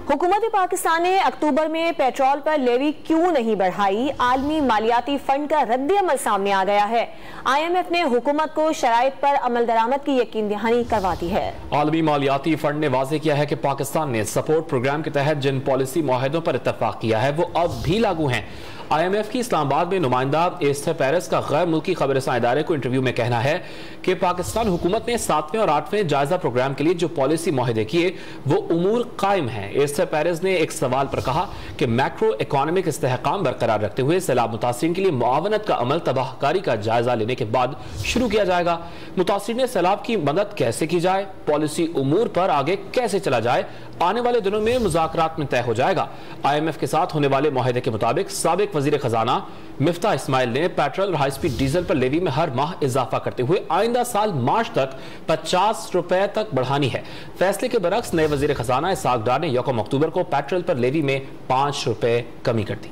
حکومت پاکستان نے اکتوبر میں پیٹرول پر لیوی کیوں نہیں بڑھائی؟ عالمی مالیاتی فنڈ کا رد عمل سامنے آ گیا ہے۔ IMF نے حکومت کو شرائط پر عمل درآمد کی یقین دہانی کروا دی ہے۔ عالمی مالیاتی فنڈ نے واضح کیا ہے کہ پاکستان نے سپورٹ پروگرام کے تحت جن پالیسی معاہدوں پر اتفاق کیا ہے وہ اب بھی لاگو ہیں۔ IMF کی اسلام آباد میں نمائندہ ایستھر پیرس کا غیر ملکی خبر رساں ادارے کو انٹرویو میں کہنا ہے کہ پاکستان حکومت نے 7ویں اور 8ویں جائزہ پروگرام کے لیے جو پالیسی معاہدے کیے وہ امور قائم ہیں۔ ایستھر پیرس نے ایک سوال پر کہا کہ میکرو اکانومک استحکام برقرار رکھتے ہوئے سیلاب متاثرین کے لیے معاونت کا عمل تباہ کاری کا جائزہ لینے کے بعد شروع کیا جائے گا۔ متاثرین سیلاب کی مدد کیسے کی جائے، پالیسی امور پر آگے کیسے چلا جائے، آنے والے دنوں میں مذاکرات میں طے ہو جائے گا۔ IMF کے ساتھ ہونے والے معاہدے کے مطابق سابق وزیر خزانہ مفتاح اسماعیل نے پیٹرول اور ہائی سپیڈ ڈیزل پر لیوی میں ہر ماہ اضافہ کرتے ہوئے آئندہ سال مارچ تک 50 روپے تک بڑھانی ہے۔ فیصلے کے برعکس نئے وزیر خزانہ اسحاق ڈار نے 1 اکتوبر کو پیٹرول پر لیوی میں 5 روپے کمی کر دی۔